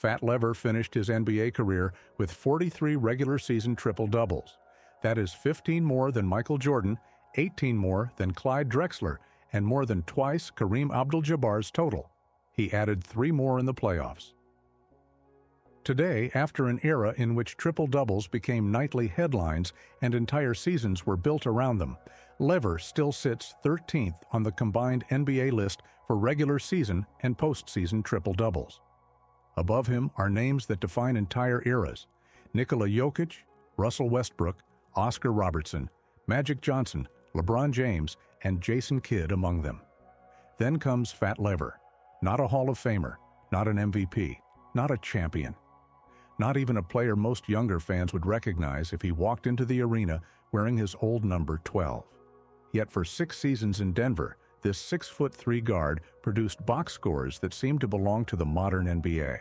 Fat Lever finished his NBA career with 43 regular season triple-doubles. That is 15 more than Michael Jordan, 18 more than Clyde Drexler, and more than twice Kareem Abdul-Jabbar's total. He added 3 more in the playoffs. Today, after an era in which triple-doubles became nightly headlines and entire seasons were built around them, Lever still sits 13th on the combined NBA list for regular season and postseason triple-doubles. Above him are names that define entire eras: Nikola Jokic, Russell Westbrook, Oscar Robertson, Magic Johnson, LeBron James, and Jason Kidd among them. Then comes Fat Lever, not a Hall of Famer, not an MVP, not a champion. Not even a player most younger fans would recognize if he walked into the arena wearing his old number 12. Yet for 6 seasons in Denver, this 6'3" guard produced box scores that seemed to belong to the modern NBA.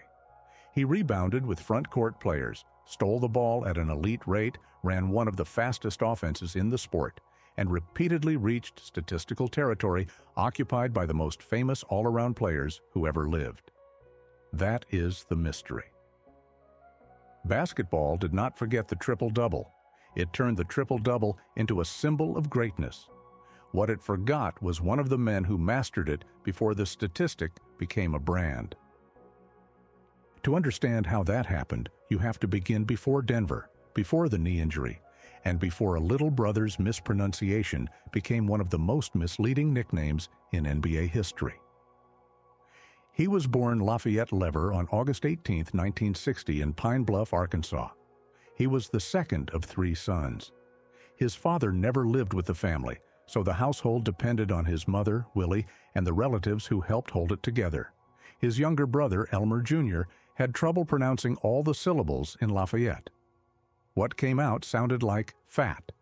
He rebounded with front court players, stole the ball at an elite rate, ran one of the fastest offenses in the sport, and repeatedly reached statistical territory occupied by the most famous all-around players who ever lived. That is the mystery. Basketball did not forget the triple-double. It turned the triple-double into a symbol of greatness. What it forgot was one of the men who mastered it before the statistic became a brand. To understand how that happened, you have to begin before Denver, before the knee injury, and before a little brother's mispronunciation became one of the most misleading nicknames in NBA history. He was born Lafayette Lever on August 18, 1960 in Pine Bluff, Arkansas. He was the second of 3 sons. His father never lived with the family, so the household depended on his mother, Willie, and the relatives who helped hold it together. His younger brother, Elmer Jr., had trouble pronouncing all the syllables in Lafayette. What came out sounded like fat.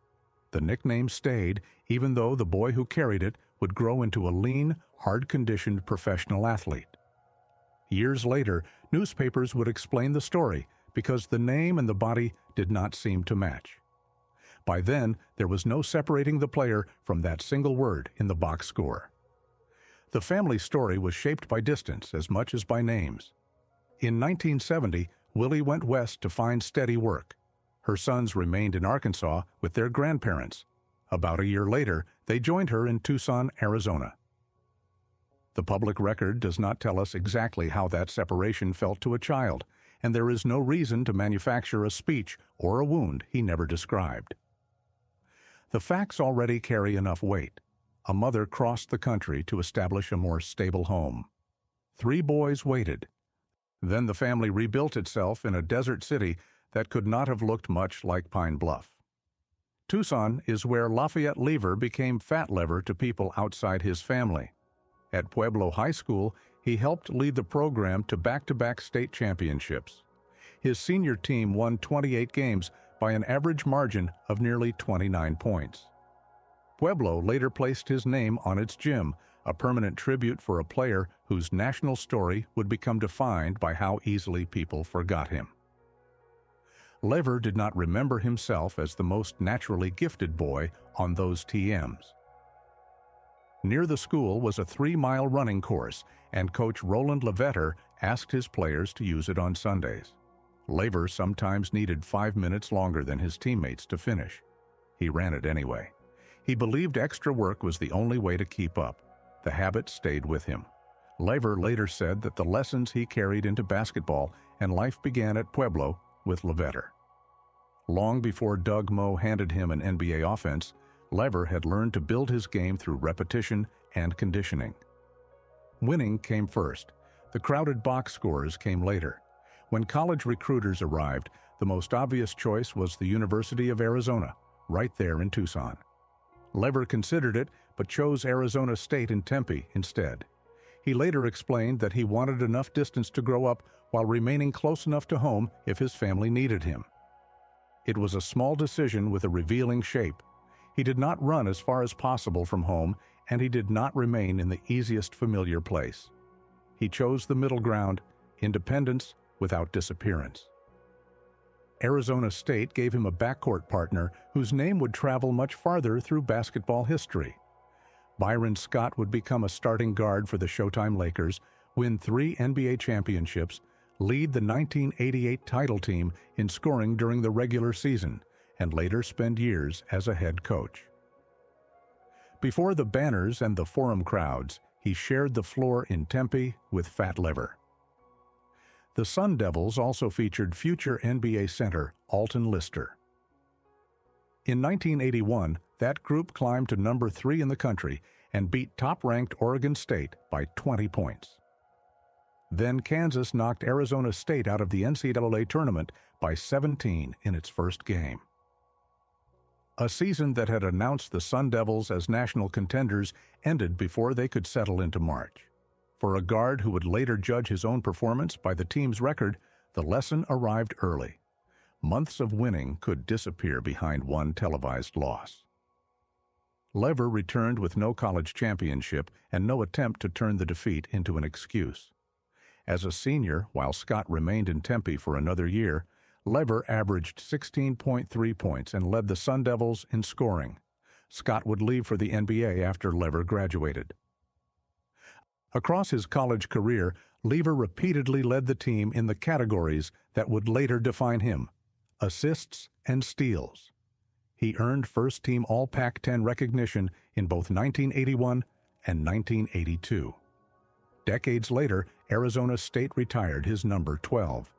The nickname stayed, even though the boy who carried it would grow into a lean, hard-conditioned professional athlete. Years later, newspapers would explain the story because the name and the body did not seem to match. By then, there was no separating the player from that single word in the box score. The family story was shaped by distance as much as by names. In 1970, Willie went west to find steady work. Her sons remained in Arkansas with their grandparents. About a year later, they joined her in Tucson, Arizona. The public record does not tell us exactly how that separation felt to a child, and there is no reason to manufacture a speech or a wound he never described. The facts already carry enough weight. A mother crossed the country to establish a more stable home. 3 boys waited. Then the family rebuilt itself in a desert city that could not have looked much like Pine Bluff. Tucson is where Lafayette Lever became Fat Lever to people outside his family. At Pueblo High School, he helped lead the program to back-to-back state championships. His senior team won 28 games by an average margin of nearly 29 points. Pueblo later placed his name on its gym, a permanent tribute for a player whose national story would become defined by how easily people forgot him. Lever did not remember himself as the most naturally gifted boy on those TMs. Near the school was a 3-mile running course, and Coach Roland Levetter asked his players to use it on Sundays. Lever sometimes needed 5 minutes longer than his teammates to finish. He ran it anyway. He believed extra work was the only way to keep up. The habit stayed with him. Lever later said that the lessons he carried into basketball and life began at Pueblo with Levetter. Long before Doug Moe handed him an NBA offense, Lever had learned to build his game through repetition and conditioning. Winning came first. The crowded box scores came later. When college recruiters arrived, the most obvious choice was the University of Arizona, right there in Tucson. Lever considered it, but chose Arizona State in Tempe instead. He later explained that he wanted enough distance to grow up while remaining close enough to home if his family needed him. It was a small decision with a revealing shape. He did not run as far as possible from home, and he did not remain in the easiest familiar place. He chose the middle ground, independence without disappearance. Arizona State gave him a backcourt partner whose name would travel much farther through basketball history. Byron Scott would become a starting guard for the Showtime Lakers, win 3 NBA championships, lead the 1988 title team in scoring during the regular season, and later spend years as a head coach. Before the banners and the forum crowds, he shared the floor in Tempe with Fat Lever. The Sun Devils also featured future NBA center Alton Lister. In 1981, that group climbed to number 3 in the country and beat top-ranked Oregon State by 20 points. Then Kansas knocked Arizona State out of the NCAA tournament by 17 in its first game. A season that had announced the Sun Devils as national contenders ended before they could settle into March. For a guard who would later judge his own performance by the team's record, the lesson arrived early. Months of winning could disappear behind one televised loss. Lever returned with no college championship and no attempt to turn the defeat into an excuse. As a senior, while Scott remained in Tempe for another year, Lever averaged 16.3 points and led the Sun Devils in scoring. Scott would leave for the NBA after Lever graduated. Across his college career, Lever repeatedly led the team in the categories that would later define him: assists and steals. He earned first-team All-Pac-10 recognition in both 1981 and 1982. Decades later, Arizona State retired his number 12.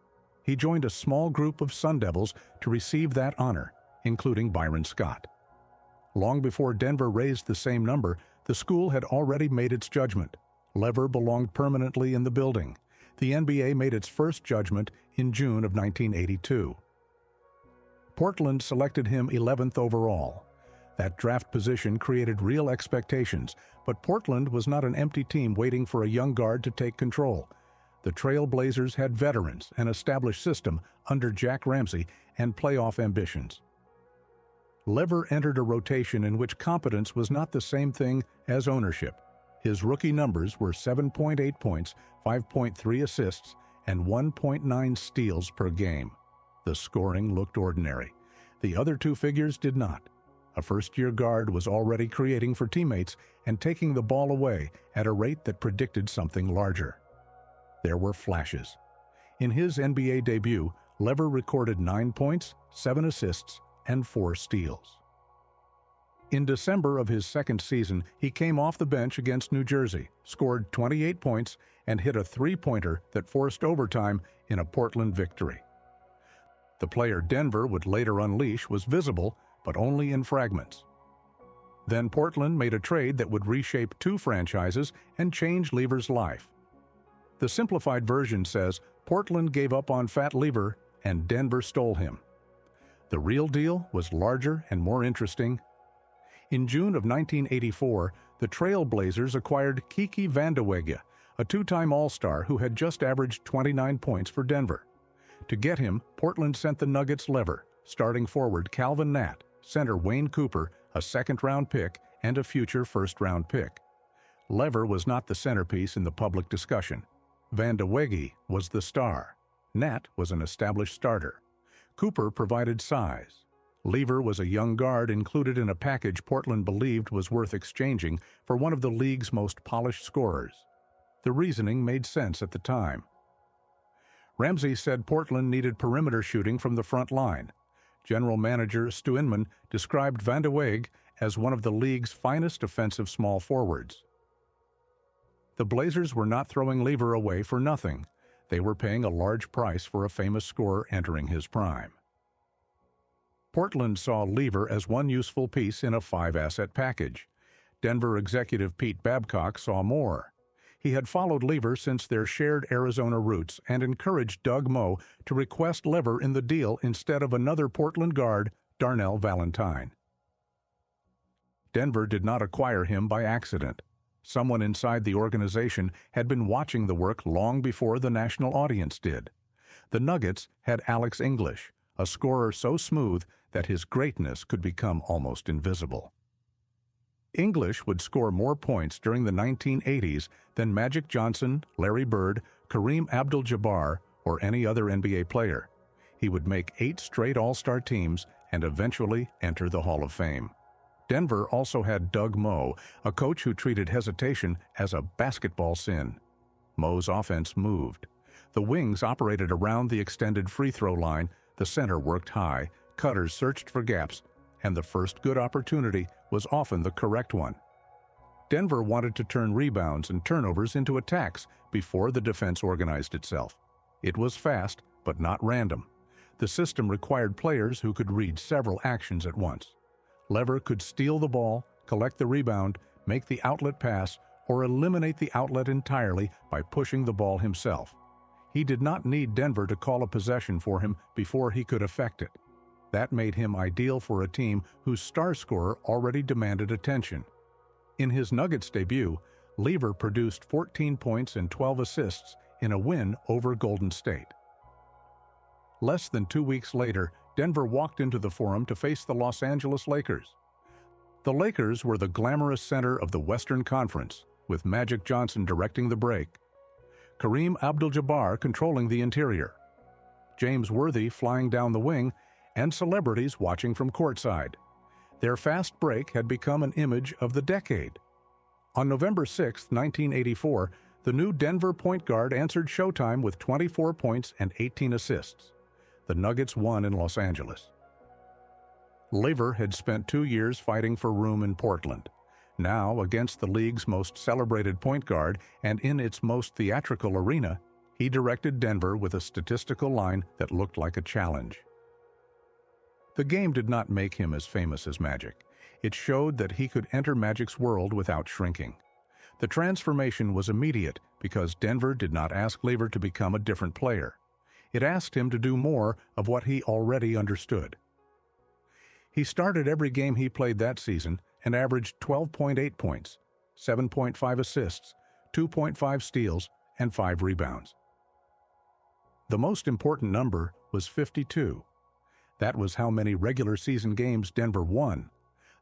He joined a small group of Sun Devils to receive that honor, including Byron Scott. Long before Denver raised the same number, the school had already made its judgment. Lever belonged permanently in the building. The NBA made its first judgment in June of 1982. Portland selected him 11th overall. That draft position created real expectations, but Portland was not an empty team waiting for a young guard to take control. The Trail Blazers had veterans, an established system under Jack Ramsey, and playoff ambitions. Lever entered a rotation in which competence was not the same thing as ownership. His rookie numbers were 7.8 points, 5.3 assists, and 1.9 steals per game. The scoring looked ordinary. The other two figures did not. A first-year guard was already creating for teammates and taking the ball away at a rate that predicted something larger. There were flashes. In his NBA debut, Lever recorded 9 points, 7 assists, and 4 steals. In December of his second season, he came off the bench against New Jersey, scored 28 points, and hit a three-pointer that forced overtime in a Portland victory. The player Denver would later unleash was visible, but only in fragments. Then Portland made a trade that would reshape 2 franchises and change Lever's life. The simplified version says Portland gave up on Fat Lever and Denver stole him. The real deal was larger and more interesting. In June of 1984, the Trail Blazers acquired Kiki Vandeweghe, a 2-time All-Star who had just averaged 29 points for Denver. To get him, Portland sent the Nuggets Lever, starting forward Calvin Nat, center Wayne Cooper, a second-round pick, and a future first-round pick. Lever was not the centerpiece in the public discussion. Vandeweghe was the star. Nat was an established starter. Cooper provided size. Lever was a young guard included in a package Portland believed was worth exchanging for one of the league's most polished scorers. The reasoning made sense at the time. Ramsey said Portland needed perimeter shooting from the front line. General manager Stu Inman described Vandeweghe as one of the league's finest offensive small forwards. The Blazers were not throwing Lever away for nothing. They were paying a large price for a famous scorer entering his prime. Portland saw Lever as one useful piece in a 5-asset package. Denver executive Pete Babcock saw more. He had followed Lever since their shared Arizona roots and encouraged Doug Moe to request Lever in the deal instead of another Portland guard, Darnell Valentine. Denver did not acquire him by accident. Someone inside the organization had been watching the work long before the national audience did. The Nuggets had Alex English, a scorer so smooth that his greatness could become almost invisible. English would score more points during the 1980s than Magic Johnson, Larry Bird, Kareem Abdul-Jabbar, or any other NBA player. He would make 8 straight All-Star teams and eventually enter the Hall of Fame. Denver also had Doug Moe, a coach who treated hesitation as a basketball sin. Moe's offense moved. The wings operated around the extended free throw line, the center worked high, cutters searched for gaps, and the first good opportunity was often the correct one. Denver wanted to turn rebounds and turnovers into attacks before the defense organized itself. It was fast, but not random. The system required players who could read several actions at once. Lever could steal the ball, collect the rebound, make the outlet pass, or eliminate the outlet entirely by pushing the ball himself. He did not need Denver to call a possession for him before he could effect it. That made him ideal for a team whose star scorer already demanded attention. In his Nuggets debut, Lever produced 14 points and 12 assists in a win over Golden State. Less than 2 weeks later, Denver walked into the Forum to face the Los Angeles Lakers. The Lakers were the glamorous center of the Western Conference, with Magic Johnson directing the break, Kareem Abdul-Jabbar controlling the interior, James Worthy flying down the wing, and celebrities watching from courtside. Their fast break had become an image of the decade. On November 6, 1984, the new Denver point guard answered Showtime with 24 points and 18 assists. The Nuggets won in Los Angeles. Lever had spent 2 years fighting for room in Portland. Now, against the league's most celebrated point guard and in its most theatrical arena, he directed Denver with a statistical line that looked like a challenge. The game did not make him as famous as Magic. It showed that he could enter Magic's world without shrinking. The transformation was immediate because Denver did not ask Lever to become a different player. It asked him to do more of what he already understood. He started every game he played that season and averaged 12.8 points, 7.5 assists, 2.5 steals, and 5 rebounds. The most important number was 52. That was how many regular season games Denver won.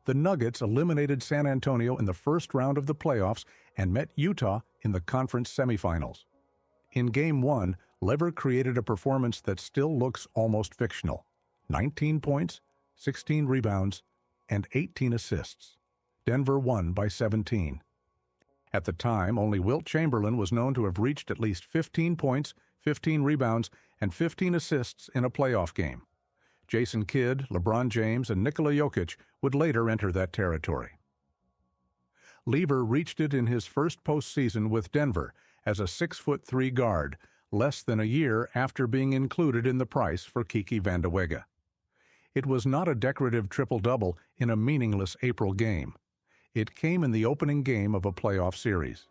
The Nuggets eliminated San Antonio in the first round of the playoffs and met Utah in the conference semifinals. In Game 1, Lever created a performance that still looks almost fictional. 19 points, 16 rebounds, and 18 assists. Denver won by 17. At the time, only Wilt Chamberlain was known to have reached at least 15 points, 15 rebounds, and 15 assists in a playoff game. Jason Kidd, LeBron James, and Nikola Jokic would later enter that territory. Lever reached it in his first postseason with Denver as a 6'3" guard, less than a year after being included in the price for Kiki Van de Weghe. It was not a decorative triple-double in a meaningless April game. It came in the opening game of a playoff series.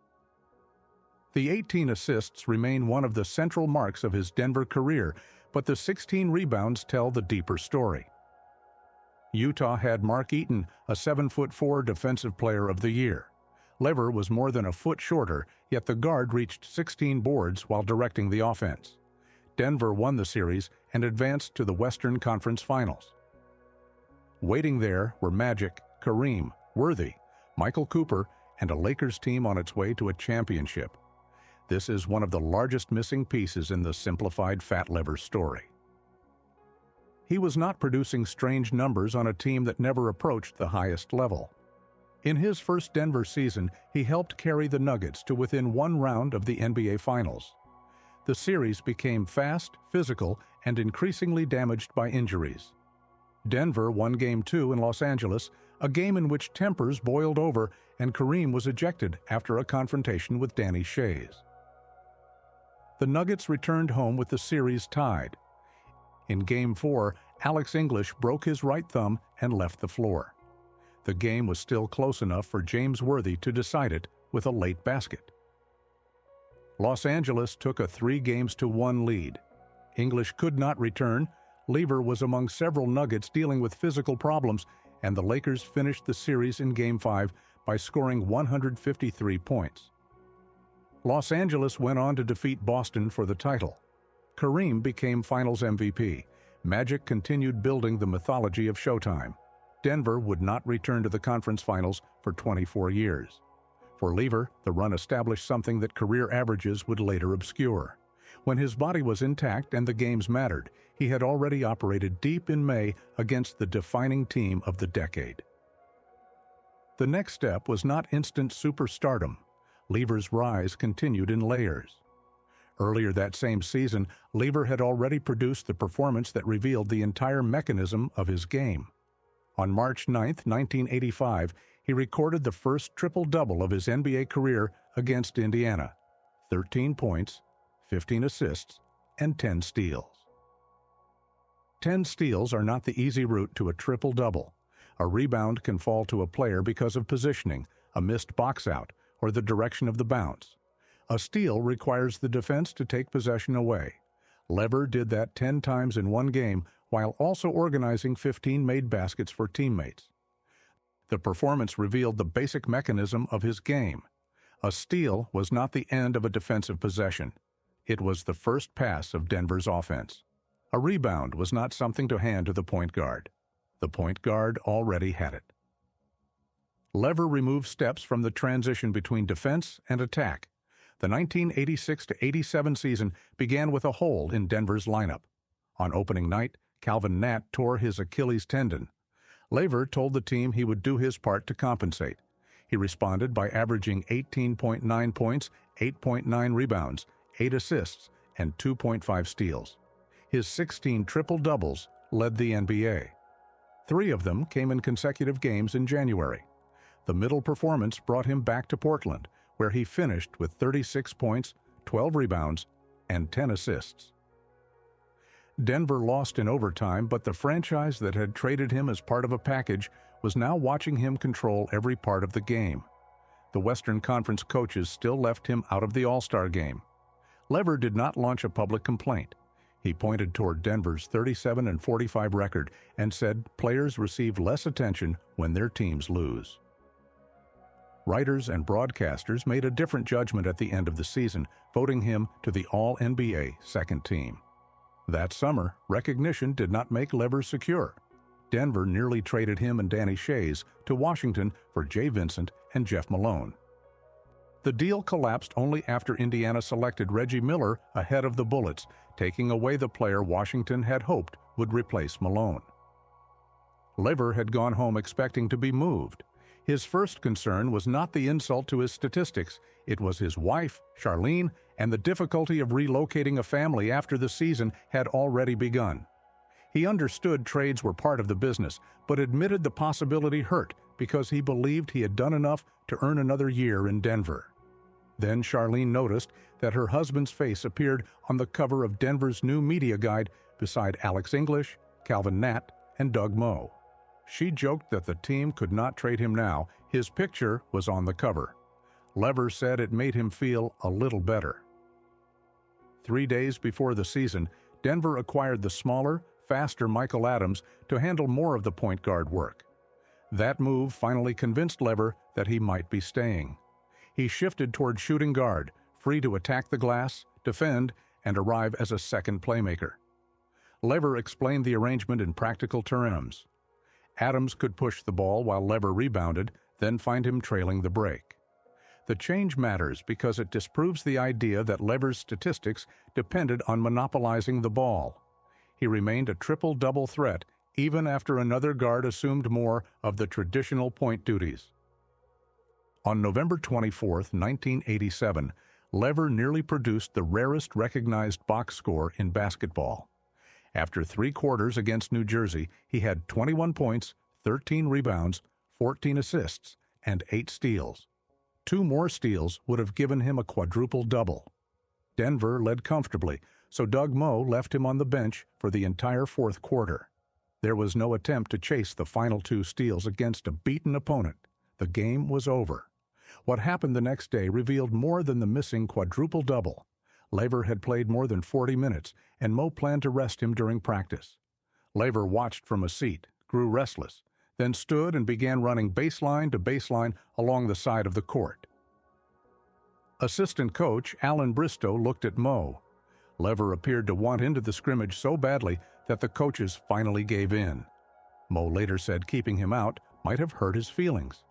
The 18 assists remain one of the central marks of his Denver career, but the 16 rebounds tell the deeper story. Utah had Mark Eaton, a 7'4" defensive player of the year. Lever was more than a foot shorter, yet the guard reached 16 boards while directing the offense. Denver won the series and advanced to the Western Conference Finals. Waiting there were Magic, Kareem, Worthy, Michael Cooper, and a Lakers team on its way to a championship. This is one of the largest missing pieces in the simplified Fat Lever story. He was not producing strange numbers on a team that never approached the highest level. In his first Denver season, he helped carry the Nuggets to within one round of the NBA Finals. The series became fast, physical, and increasingly damaged by injuries. Denver won Game 2 in Los Angeles, a game in which tempers boiled over and Kareem was ejected after a confrontation with Danny Shays. The Nuggets returned home with the series tied. In Game 4, Alex English broke his right thumb and left the floor. The game was still close enough for James Worthy to decide it with a late basket. Los Angeles took a 3-1 lead. English could not return. Lever was among several Nuggets dealing with physical problems, and the Lakers finished the series in Game 5 by scoring 153 points. Los Angeles went on to defeat Boston for the title. Kareem became Finals MVP. Magic continued building the mythology of Showtime. Denver would not return to the conference finals for 24 years. For Lever, the run established something that career averages would later obscure. When his body was intact and the games mattered, he had already operated deep in May against the defining team of the decade. The next step was not instant superstardom. Lever's rise continued in layers. Earlier that same season, Lever had already produced the performance that revealed the entire mechanism of his game. On March 9, 1985, he recorded the first triple-double of his NBA career against Indiana: 13 points, 15 assists, and 10 steals. 10 steals are not the easy route to a triple-double. A rebound can fall to a player because of positioning, a missed box out, or the direction of the bounce. A steal requires the defense to take possession away. Lever did that 10 times in one game while also organizing 15 made baskets for teammates. The performance revealed the basic mechanism of his game. A steal was not the end of a defensive possession. It was the first pass of Denver's offense. A rebound was not something to hand to the point guard. The point guard already had it. Lever removed steps from the transition between defense and attack. The 1986-87 season began with a hole in Denver's lineup. On opening night, Calvin Nat tore his Achilles tendon. Lever told the team he would do his part to compensate. He responded by averaging 18.9 points, 8.9 rebounds, 8 assists, and 2.5 steals. His 16 triple-doubles led the NBA. 3 of them came in consecutive games in January. The middle performance brought him back to Portland, where he finished with 36 points, 12 rebounds, and 10 assists. Denver lost in overtime, but the franchise that had traded him as part of a package was now watching him control every part of the game. The Western Conference coaches still left him out of the All-Star game. Lever did not launch a public complaint. He pointed toward Denver's 37-45 record and said players receive less attention when their teams lose. Writers and broadcasters made a different judgment at the end of the season, voting him to the All-NBA second team. That summer, recognition did not make Lever secure. Denver nearly traded him and Danny Shays to Washington for Jay Vincent and Jeff Malone. The deal collapsed only after Indiana selected Reggie Miller ahead of the Bullets, taking away the player Washington had hoped would replace Malone. Lever had gone home expecting to be moved. His first concern was not the insult to his statistics. It was his wife, Charlene, and the difficulty of relocating a family after the season had already begun. He understood trades were part of the business, but admitted the possibility hurt because he believed he had done enough to earn another year in Denver. Then Charlene noticed that her husband's face appeared on the cover of Denver's new media guide beside Alex English, Calvin Nat, and Doug Moe. She joked that the team could not trade him now. His picture was on the cover. Lever said it made him feel a little better. 3 days before the season, Denver acquired the smaller, faster Michael Adams to handle more of the point guard work. That move finally convinced Lever that he might be staying. He shifted toward shooting guard, free to attack the glass, defend, and arrive as a second playmaker. Lever explained the arrangement in practical terms. Adams could push the ball while Lever rebounded, then find him trailing the break. The change matters because it disproves the idea that Lever's statistics depended on monopolizing the ball. He remained a triple-double threat even after another guard assumed more of the traditional point duties. On November 24, 1987, Lever nearly produced the rarest recognized box score in basketball. After 3 quarters against New Jersey, he had 21 points, 13 rebounds, 14 assists, and 8 steals. 2 more steals would have given him a quadruple-double. Denver led comfortably, so Doug Moe left him on the bench for the entire 4th quarter. There was no attempt to chase the final 2 steals against a beaten opponent. The game was over. What happened the next day revealed more than the missing quadruple-double. Lever had played more than 40 minutes, and Moe planned to rest him during practice. Lever watched from a seat, grew restless, then stood and began running baseline to baseline along the side of the court. Assistant coach Alan Bristow looked at Moe. Lever appeared to want into the scrimmage so badly that the coaches finally gave in. Moe later said keeping him out might have hurt his feelings.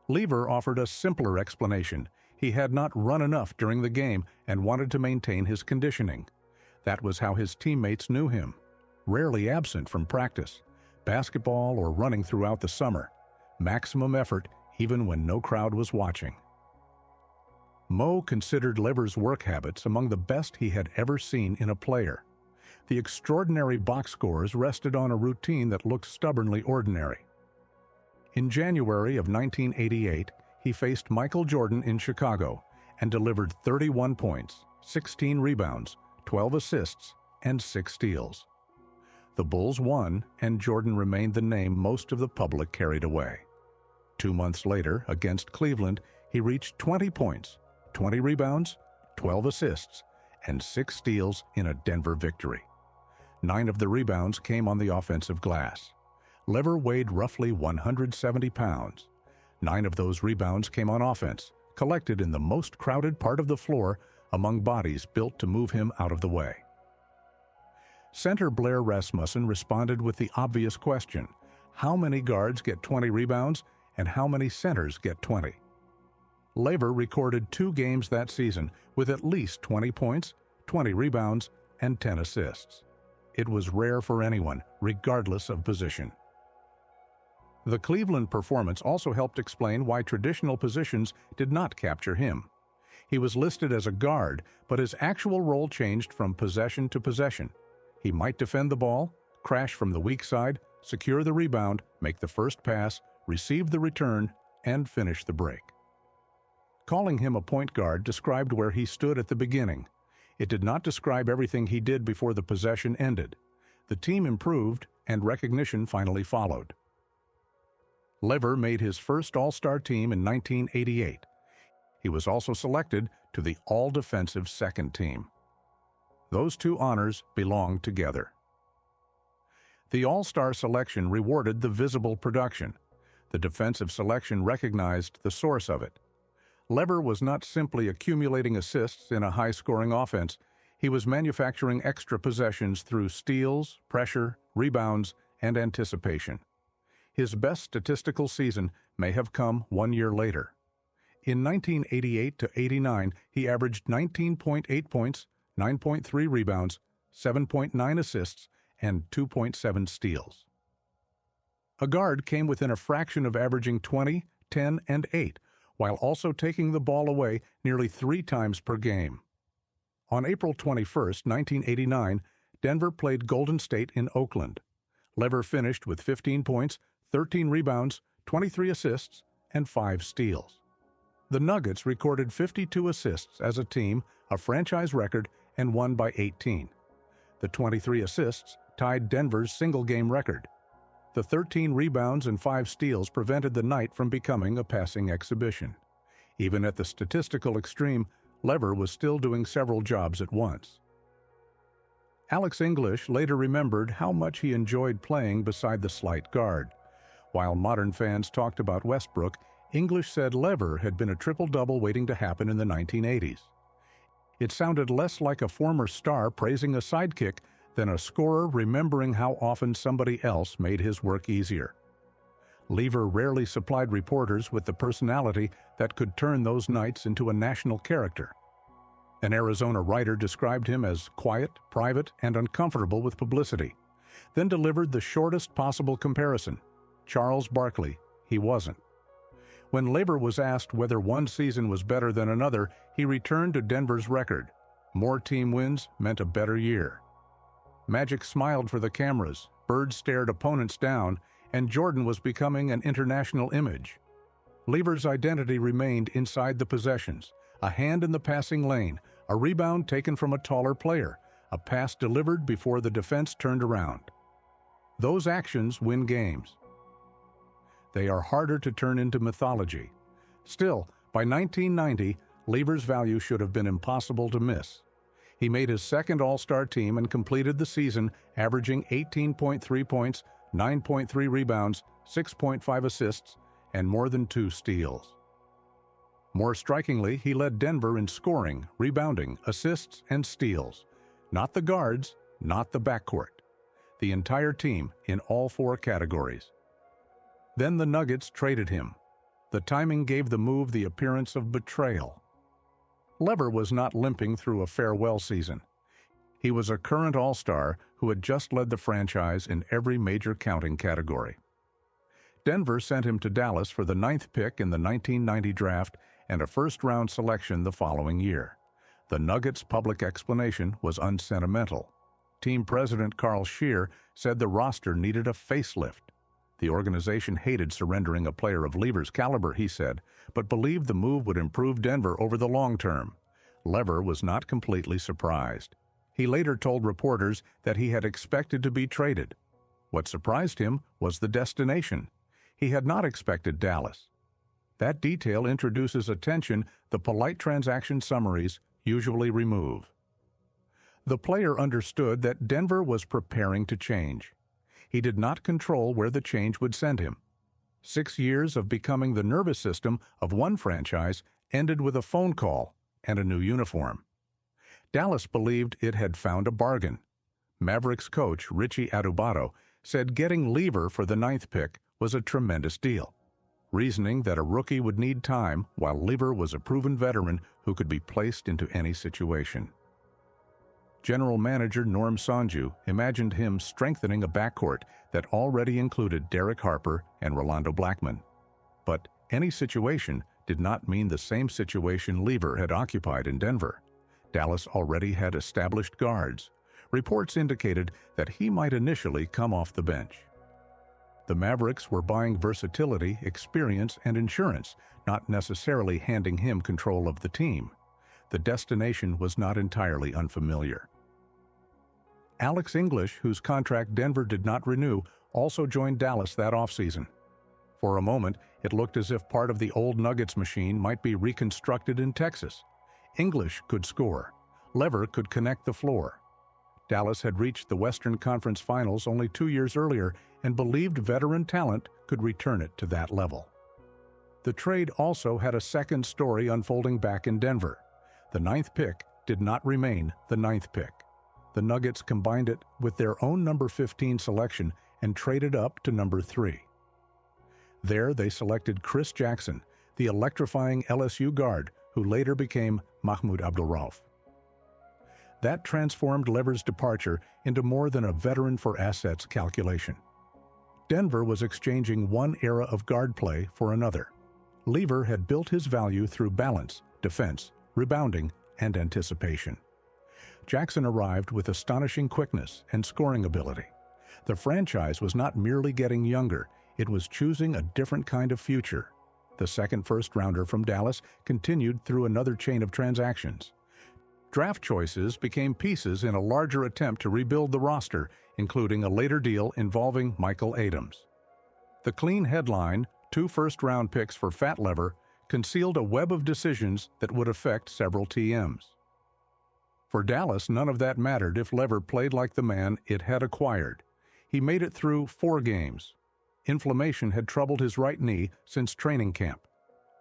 Lever offered a simpler explanation. He had not run enough during the game and wanted to maintain his conditioning. That was how his teammates knew him. Rarely absent from practice, basketball or running throughout the summer. Maximum effort even when no crowd was watching. Moe considered Lever's work habits among the best he had ever seen in a player. The extraordinary box scores rested on a routine that looked stubbornly ordinary. In January of 1988, he faced Michael Jordan in Chicago and delivered 31 points, 16 rebounds, 12 assists, and 6 steals. The Bulls won, and Jordan remained the name most of the public carried away. 2 months later, against Cleveland, he reached 20 points, 20 rebounds, 12 assists, and 6 steals in a Denver victory. 9 of the rebounds came on the offensive glass. Lever weighed roughly 170 pounds. 9 of those rebounds came on offense, collected in the most crowded part of the floor among bodies built to move him out of the way. Center Blair Rasmussen responded with the obvious question: how many guards get 20 rebounds and how many centers get 20? Lever recorded 2 games that season with at least 20 points, 20 rebounds, and 10 assists. It was rare for anyone, regardless of position. The Cleveland performance also helped explain why traditional positions did not capture him. He was listed as a guard, but his actual role changed from possession to possession. He might defend the ball, crash from the weak side, secure the rebound, make the first pass, receive the return, and finish the break. Calling him a point guard described where he stood at the beginning. It did not describe everything he did before the possession ended. The team improved, and recognition finally followed. Lever made his first All-Star team in 1988. He was also selected to the All-Defensive Second Team. Those 2 honors belonged together. The All-Star selection rewarded the visible production. The defensive selection recognized the source of it. Lever was not simply accumulating assists in a high-scoring offense. He was manufacturing extra possessions through steals, pressure, rebounds, and anticipation. His best statistical season may have come 1 year later. In 1988-89, he averaged 19.8 points, 9.3 rebounds, 7.9 assists, and 2.7 steals. A guard came within a fraction of averaging 20, 10, and 8, while also taking the ball away nearly 3 times per game. On April 21, 1989, Denver played Golden State in Oakland. Lever finished with 15 points, 13 rebounds, 23 assists, and 5 steals. The Nuggets recorded 52 assists as a team, a franchise record, and won by 18. The 23 assists tied Denver's single-game record. The 13 rebounds and 5 steals prevented the night from becoming a passing exhibition. Even at the statistical extreme, Lever was still doing several jobs at once. Alex English later remembered how much he enjoyed playing beside the slight guard. While modern fans talked about Westbrook, English said Lever had been a triple-double waiting to happen in the 1980s. It sounded less like a former star praising a sidekick than a scorer remembering how often somebody else made his work easier. Lever rarely supplied reporters with the personality that could turn those nights into a national character. An Arizona writer described him as quiet, private, and uncomfortable with publicity, then delivered the shortest possible comparison. Charles Barkley, he wasn't. When Lever was asked whether one season was better than another, he returned to Denver's record. More team wins meant a better year. Magic smiled for the cameras, Bird stared opponents down, and Jordan was becoming an international image. Lever's identity remained inside the possessions, a hand in the passing lane, a rebound taken from a taller player, a pass delivered before the defense turned around. Those actions win games. They are harder to turn into mythology. Still, by 1990, Lever's value should have been impossible to miss. He made his second All-Star team and completed the season averaging 18.3 points, 9.3 rebounds, 6.5 assists, and more than 2 steals. More strikingly, he led Denver in scoring, rebounding, assists, and steals. Not the guards, not the backcourt. The entire team in all 4 categories. Then the Nuggets traded him. The timing gave the move the appearance of betrayal. Lever was not limping through a farewell season. He was a current All-Star who had just led the franchise in every major counting category. Denver sent him to Dallas for the 9th pick in the 1990 draft and a first-round selection the following year. The Nuggets' public explanation was unsentimental. Team president Carl Scheer said the roster needed a facelift. The organization hated surrendering a player of Lever's caliber, he said, but believed the move would improve Denver over the long term. Lever was not completely surprised. He later told reporters that he had expected to be traded. What surprised him was the destination. He had not expected Dallas. That detail introduces a tension the polite transaction summaries usually remove. The player understood that Denver was preparing to change. He did not control where the change would send him. 6 years of becoming the nervous system of one franchise ended with a phone call and a new uniform. Dallas believed it had found a bargain. Mavericks coach Richie Adubato said getting Lever for the 9th pick was a tremendous deal, reasoning that a rookie would need time while Lever was a proven veteran who could be placed into any situation. General manager Norm Sonju imagined him strengthening a backcourt that already included Derek Harper and Rolando Blackman. But any situation did not mean the same situation Lever had occupied in Denver. Dallas already had established guards. Reports indicated that he might initially come off the bench. The Mavericks were buying versatility, experience, and insurance, not necessarily handing him control of the team. The destination was not entirely unfamiliar. Alex English, whose contract Denver did not renew, also joined Dallas that offseason. For a moment, it looked as if part of the old Nuggets machine might be reconstructed in Texas. English could score. Lever could connect the floor. Dallas had reached the Western Conference Finals only 2 years earlier and believed veteran talent could return it to that level. The trade also had a second story unfolding back in Denver. The 9th pick did not remain the 9th pick. The Nuggets combined it with their own number 15 selection and traded up to number 3. There they selected Chris Jackson, the electrifying LSU guard who later became Mahmoud Abdul-Rauf. That transformed Lever's departure into more than a veteran for assets calculation. Denver was exchanging one era of guard play for another. Lever had built his value through balance, defense, rebounding, and anticipation. Jackson arrived with astonishing quickness and scoring ability. The franchise was not merely getting younger, it was choosing a different kind of future. The second first-rounder from Dallas continued through another chain of transactions. Draft choices became pieces in a larger attempt to rebuild the roster, including a later deal involving Michael Adams. The clean headline, 2 first-round picks for Fat Lever, concealed a web of decisions that would affect several TMs. For Dallas, none of that mattered if Lever played like the man it had acquired. He made it through 4 games. Inflammation had troubled his right knee since training camp.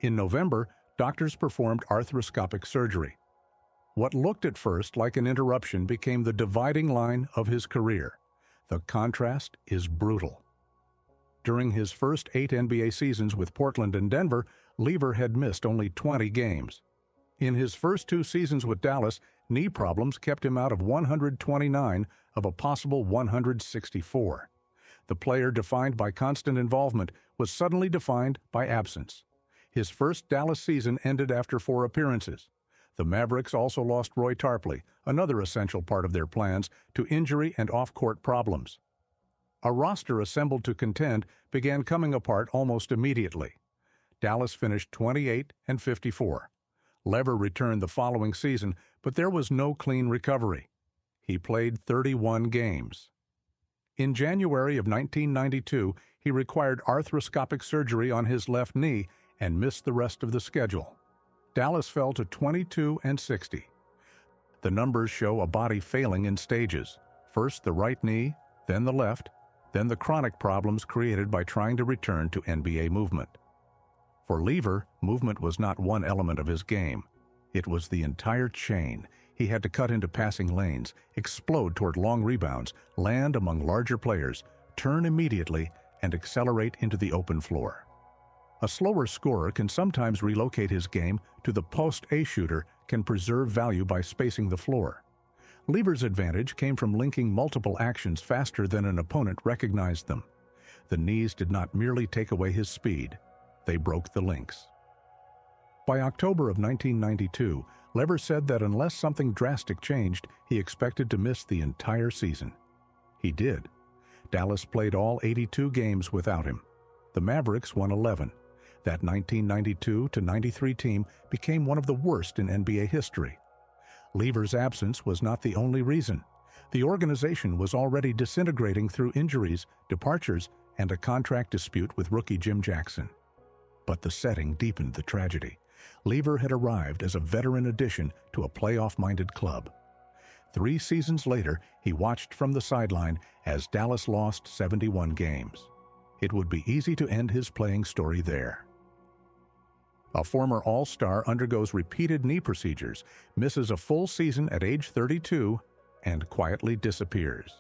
In November, doctors performed arthroscopic surgery. What looked at first like an interruption became the dividing line of his career. The contrast is brutal. During his first 8 NBA seasons with Portland and Denver, Lever had missed only 20 games. In his first 2 seasons with Dallas, knee problems kept him out of 129 of a possible 164. The player defined by constant involvement was suddenly defined by absence. His first Dallas season ended after 4 appearances. The Mavericks also lost Roy Tarpley, another essential part of their plans, to injury and off-court problems. A roster assembled to contend began coming apart almost immediately. Dallas finished 28-54. Lever returned the following season, but there was no clean recovery. He played 31 games. In January of 1992, he required arthroscopic surgery on his left knee and missed the rest of the schedule. Dallas fell to 22-60. The numbers show a body failing in stages. First the right knee, then the left, then the chronic problems created by trying to return to NBA movement. For Lever, movement was not one element of his game. It was the entire chain. He had to cut into passing lanes, explode toward long rebounds, land among larger players, turn immediately, and accelerate into the open floor. A slower scorer can sometimes relocate his game to the post. A shooter can preserve value by spacing the floor. Lever's advantage came from linking multiple actions faster than an opponent recognized them. The knees did not merely take away his speed, they broke the links. By October of 1992, Lever said that unless something drastic changed, he expected to miss the entire season. He did. Dallas played all 82 games without him. The Mavericks won 11. That 1992-93 team became one of the worst in NBA history. Lever's absence was not the only reason. The organization was already disintegrating through injuries, departures, and a contract dispute with rookie Jim Jackson. But the setting deepened the tragedy. Lever had arrived as a veteran addition to a playoff-minded club. 3 seasons later, he watched from the sideline as Dallas lost 71 games. It would be easy to end his playing story there. A former All-Star undergoes repeated knee procedures, misses a full season at age 32, and quietly disappears.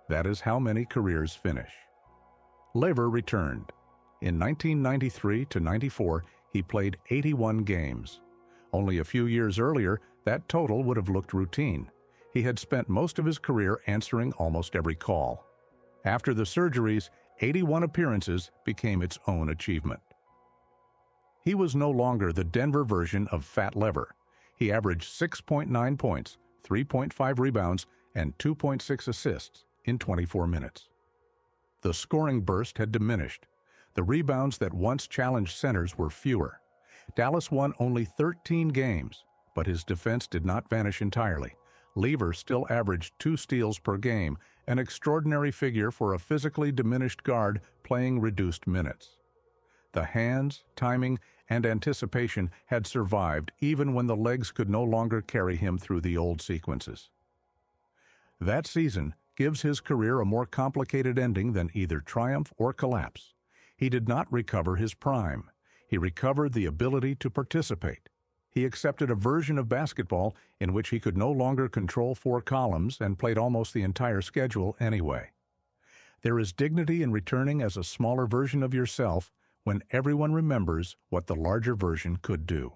That is how many careers finish. Lever returned. In 1993-94, he played 81 games. Only a few years earlier, that total would have looked routine. He had spent most of his career answering almost every call. After the surgeries, 81 appearances became its own achievement. He was no longer the Denver version of Fat Lever. He averaged 6.9 points, 3.5 rebounds, and 2.6 assists in 24 minutes. The scoring burst had diminished. The rebounds that once challenged centers were fewer. Dallas won only 13 games, but his defense did not vanish entirely. Lever still averaged 2 steals per game, an extraordinary figure for a physically diminished guard playing reduced minutes. The hands, timing, and anticipation had survived even when the legs could no longer carry him through the old sequences. That season gives his career a more complicated ending than either triumph or collapse. He did not recover his prime. He recovered the ability to participate. He accepted a version of basketball in which he could no longer control 4 columns and played almost the entire schedule anyway. There is dignity in returning as a smaller version of yourself when everyone remembers what the larger version could do.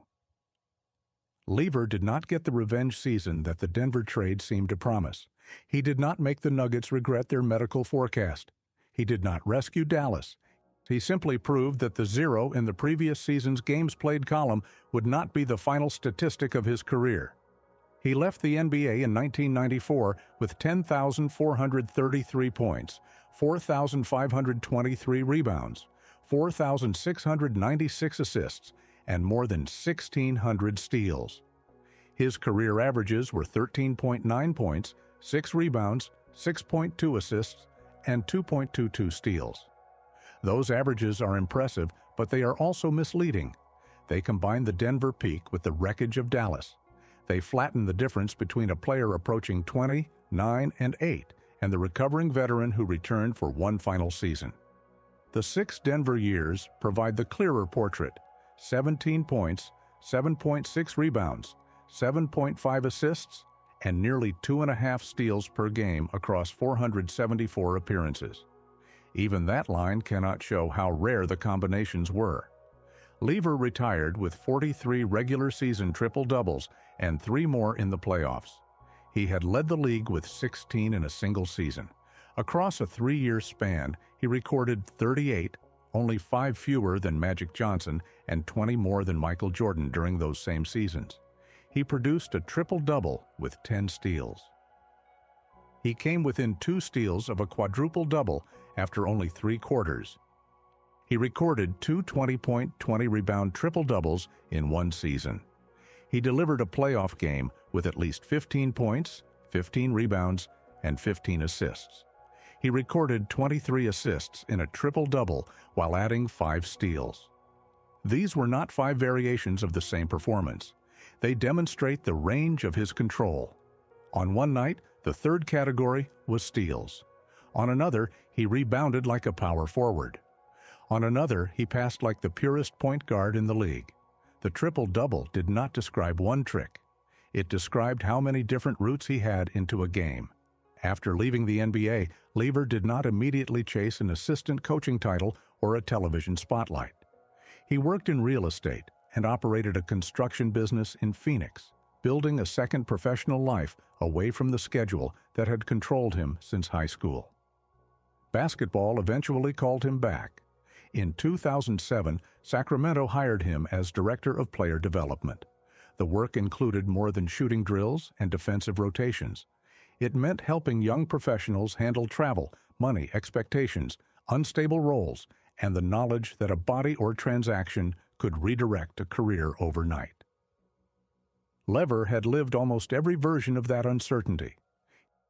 Lever did not get the revenge season that the Denver trade seemed to promise. He did not make the Nuggets regret their medical forecast. He did not rescue Dallas. He simply proved that the 0 in the previous season's games played column would not be the final statistic of his career. He left the NBA in 1994 with 10,433 points, 4,523 rebounds, 4,696 assists, and more than 1,600 steals. His career averages were 13.9 points, 6 rebounds, 6.2 assists, and 2.22 steals. Those averages are impressive, but they are also misleading. They combine the Denver peak with the wreckage of Dallas. They flatten the difference between a player approaching 20, 9, and 8 and the recovering veteran who returned for one final season. The 6 Denver years provide the clearer portrait: 17 points, 7.6 rebounds, 7.5 assists, and nearly 2.5 steals per game across 474 appearances. Even that line cannot show how rare the combinations were. Lever retired with 43 regular season triple-doubles and 3 more in the playoffs. He had led the league with 16 in a single season. Across a 3-year span, he recorded 38, only 5 fewer than Magic Johnson and 20 more than Michael Jordan during those same seasons. He produced a triple-double with 10 steals. He came within 2 steals of a quadruple-double after only 3 quarters. He recorded 2 20-point, 20-rebound triple-doubles in one season. He delivered a playoff game with at least 15 points, 15 rebounds, and 15 assists. He recorded 23 assists in a triple-double while adding 5 steals. These were not 5 variations of the same performance. They demonstrate the range of his control. On one night, the 3rd category was steals. On another, he rebounded like a power forward. On another, he passed like the purest point guard in the league. The triple-double did not describe one trick. It described how many different routes he had into a game. After leaving the NBA, Lever did not immediately chase an assistant coaching title or a television spotlight. He worked in real estate and operated a construction business in Phoenix, building a second professional life away from the schedule that had controlled him since high school. Basketball eventually called him back. In 2007, Sacramento hired him as Director of Player Development. The work included more than shooting drills and defensive rotations. It meant helping young professionals handle travel, money, expectations, unstable roles, and the knowledge that a body or transaction could redirect a career overnight. Lever had lived almost every version of that uncertainty.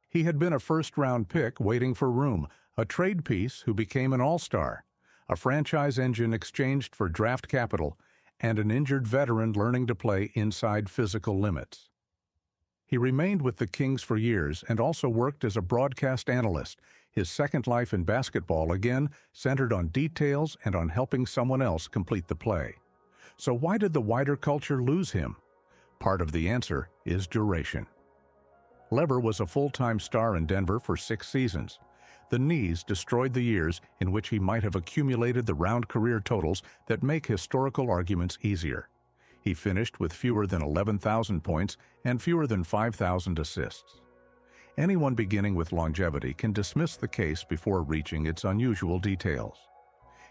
He had been a first-round pick waiting for room, a trade piece who became an all-star, a franchise engine exchanged for draft capital, and an injured veteran learning to play inside physical limits. He remained with the Kings for years and also worked as a broadcast analyst, his second life in basketball again centered on details and on helping someone else complete the play. So why did the wider culture lose him? Part of the answer is duration. Lever was a full-time star in Denver for 6 seasons. The knees destroyed the years in which he might have accumulated the round career totals that make historical arguments easier. He finished with fewer than 11,000 points and fewer than 5,000 assists. Anyone beginning with longevity can dismiss the case before reaching its unusual details.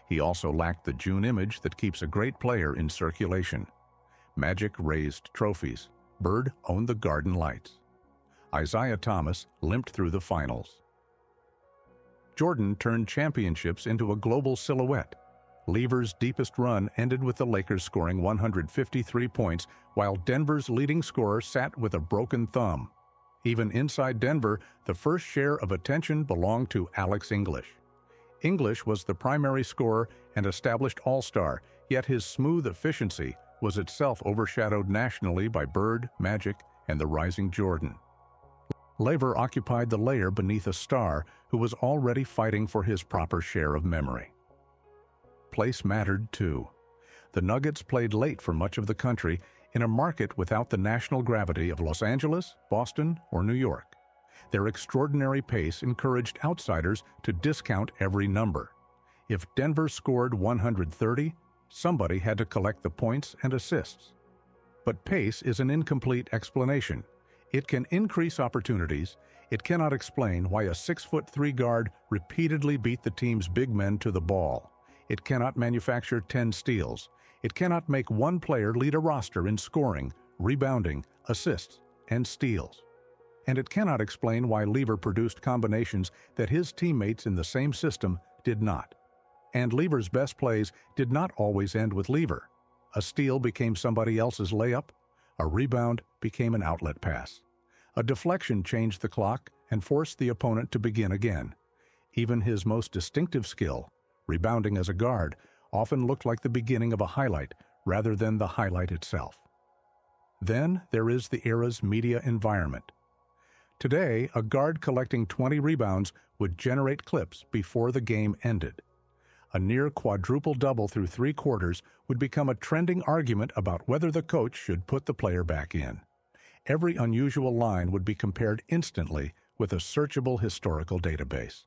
He also lacked the June image that keeps a great player in circulation. Magic raised trophies. Bird owned the Garden Lights. Isaiah Thomas limped through the finals. Jordan turned championships into a global silhouette. Lever's deepest run ended with the Lakers scoring 153 points, while Denver's leading scorer sat with a broken thumb. Even inside Denver, the first share of attention belonged to Alex English. English was the primary scorer and established all-star, yet his smooth efficiency was itself overshadowed nationally by Bird, Magic, and the rising Jordan. Lever occupied the layer beneath a star who was already fighting for his proper share of memory. Place mattered too. The Nuggets played late for much of the country in a market without the national gravity of Los Angeles, Boston, or New York. Their extraordinary pace encouraged outsiders to discount every number. If Denver scored 130, somebody had to collect the points and assists. But pace is an incomplete explanation. It can increase opportunities. It cannot explain why a 6'3" guard repeatedly beat the team's big men to the ball. It cannot manufacture 10 steals. It cannot make one player lead a roster in scoring, rebounding, assists, and steals. And it cannot explain why Lever produced combinations that his teammates in the same system did not. And Lever's best plays did not always end with Lever. A steal became somebody else's layup. A rebound became an outlet pass. A deflection changed the clock and forced the opponent to begin again. Even his most distinctive skill, rebounding as a guard, often looked like the beginning of a highlight rather than the highlight itself. Then there is the era's media environment. Today, a guard collecting 20 rebounds would generate clips before the game ended. A near quadruple double through 3 quarters would become a trending argument about whether the coach should put the player back in. Every unusual line would be compared instantly with a searchable historical database.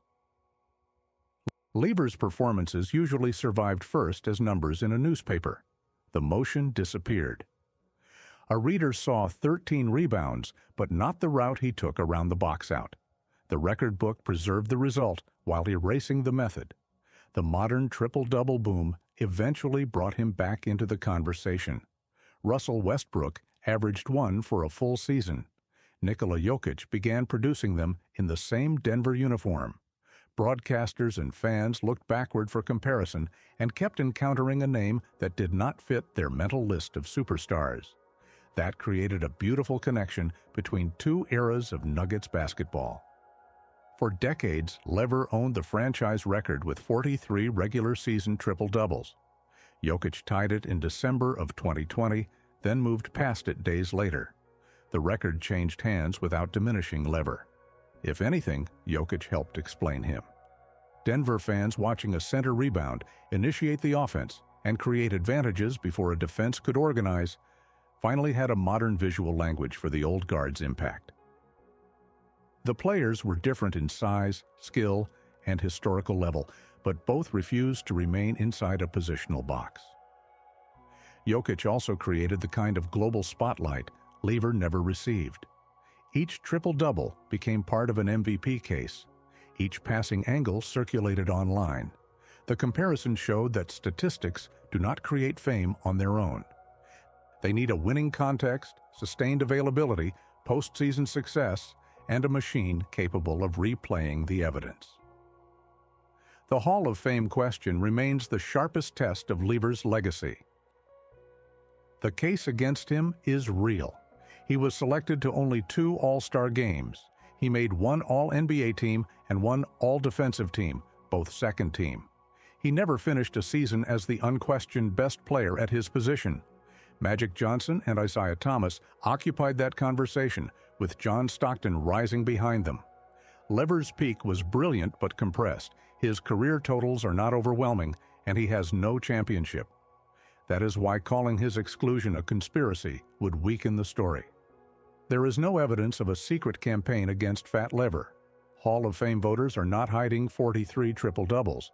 Lever's performances usually survived first as numbers in a newspaper. The motion disappeared. A reader saw 13 rebounds, but not the route he took around the box out. The record book preserved the result while erasing the method. The modern triple-double boom eventually brought him back into the conversation. Russell Westbrook averaged 1 for a full season. Nikola Jokic began producing them in the same Denver uniform. Broadcasters and fans looked backward for comparison and kept encountering a name that did not fit their mental list of superstars. That created a beautiful connection between 2 eras of Nuggets basketball. For decades, Lever owned the franchise record with 43 regular season triple-doubles. Jokic tied it in December of 2020, then moved past it days later. The record changed hands without diminishing Lever. If anything, Jokic helped explain him. Denver fans watching a center rebound, initiate the offense, and create advantages before a defense could organize, finally had a modern visual language for the old guard's impact. The players were different in size, skill, and historical level, but both refused to remain inside a positional box. Jokic also created the kind of global spotlight Lever never received. Each triple-double became part of an MVP case. Each passing angle circulated online. The comparison showed that statistics do not create fame on their own. They need a winning context, sustained availability, postseason success, and a machine capable of replaying the evidence. The Hall of Fame question remains the sharpest test of Lever's legacy. The case against him is real. He was selected to only 2 All-Star games. He made 1 All-NBA team and 1 All-Defensive team, both second team. He never finished a season as the unquestioned best player at his position. Magic Johnson and Isaiah Thomas occupied that conversation, with John Stockton rising behind them. Lever's peak was brilliant but compressed. His career totals are not overwhelming, and he has no championship. That is why calling his exclusion a conspiracy would weaken the story. There is no evidence of a secret campaign against Fat Lever. Hall of Fame voters are not hiding 43 triple-doubles.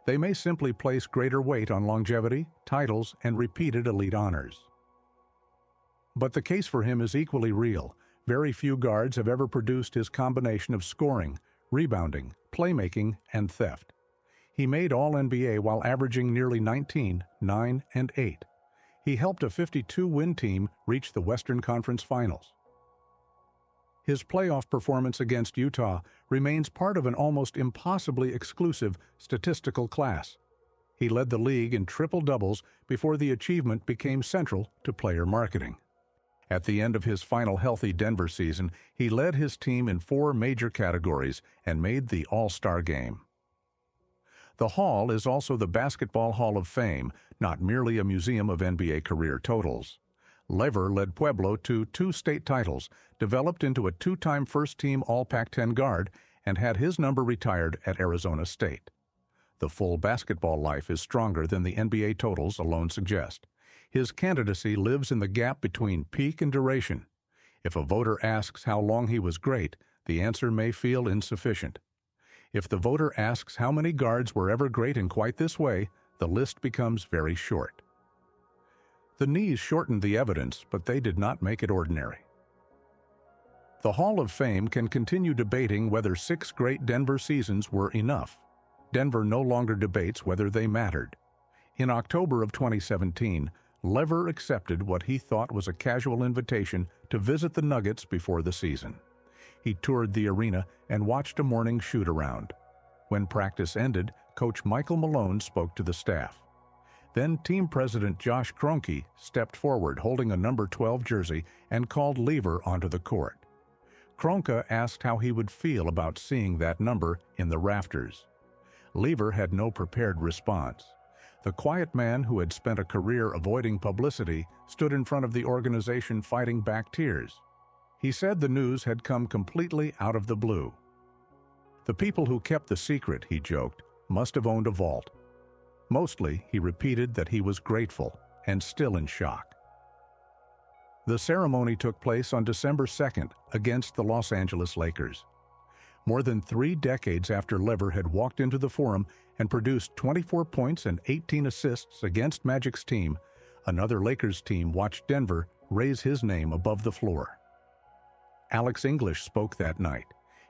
They may simply place greater weight on longevity, titles, and repeated elite honors. But the case for him is equally real. Very few guards have ever produced his combination of scoring, rebounding, playmaking, and theft. He made All-NBA while averaging nearly 19, 9, and 8. He helped a 52-win team reach the Western Conference Finals. His playoff performance against Utah remains part of an almost impossibly exclusive statistical class. He led the league in triple-doubles before the achievement became central to player marketing. At the end of his final healthy Denver season, he led his team in 4 major categories and made the All-Star game. The Hall is also the Basketball Hall of Fame, not merely a museum of NBA career totals. Lever led Pueblo to 2 state titles, developed into a 2-time first-team All-Pac-10 guard, and had his number retired at Arizona State. The full basketball life is stronger than the NBA totals alone suggest. His candidacy lives in the gap between peak and duration. If a voter asks how long he was great, the answer may feel insufficient. If the voter asks how many guards were ever great in quite this way, the list becomes very short. The knees shortened the evidence, but they did not make it ordinary. The Hall of Fame can continue debating whether 6 great Denver seasons were enough. Denver no longer debates whether they mattered. In October of 2017, Lever accepted what he thought was a casual invitation to visit the Nuggets before the season. He toured the arena and watched a morning shoot-around. When practice ended, Coach Michael Malone spoke to the staff. Then team president Josh Kroenke stepped forward holding a number 12 jersey and called Lever onto the court. Kroenke asked how he would feel about seeing that number in the rafters. Lever had no prepared response. The quiet man who had spent a career avoiding publicity stood in front of the organization fighting back tears. He said the news had come completely out of the blue. The people who kept the secret, he joked, must have owned a vault. Mostly, he repeated that he was grateful and still in shock. The ceremony took place on December 2nd against the Los Angeles Lakers. More than 3 decades after Lever had walked into the Forum and produced 24 points and 18 assists against Magic's team, another Lakers team watched Denver raise his name above the floor. Alex English spoke that night.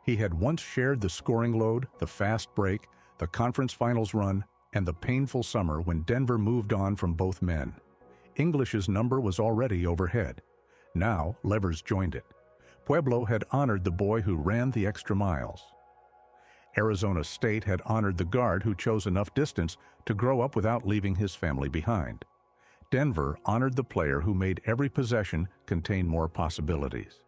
He had once shared the scoring load, the fast break, the conference finals run, and the painful summer when Denver moved on from both men. English's number was already overhead. Now Lever's joined it. Pueblo had honored the boy who ran the extra miles. Arizona State had honored the guard who chose enough distance to grow up without leaving his family behind. Denver honored the player who made every possession contain more possibilities.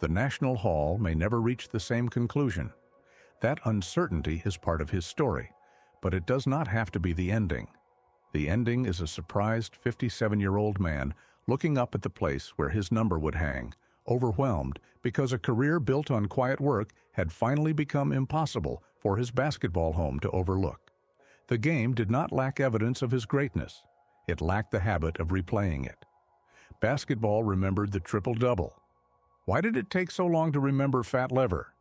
The National Hall may never reach the same conclusion. That uncertainty is part of his story, but it does not have to be the ending. The ending is a surprised 57-year-old man looking up at the place where his number would hang, overwhelmed because a career built on quiet work had finally become impossible for his basketball home to overlook. The game did not lack evidence of his greatness. It lacked the habit of replaying it. Basketball remembered the triple-double. Why did it take so long to remember Fat Lever?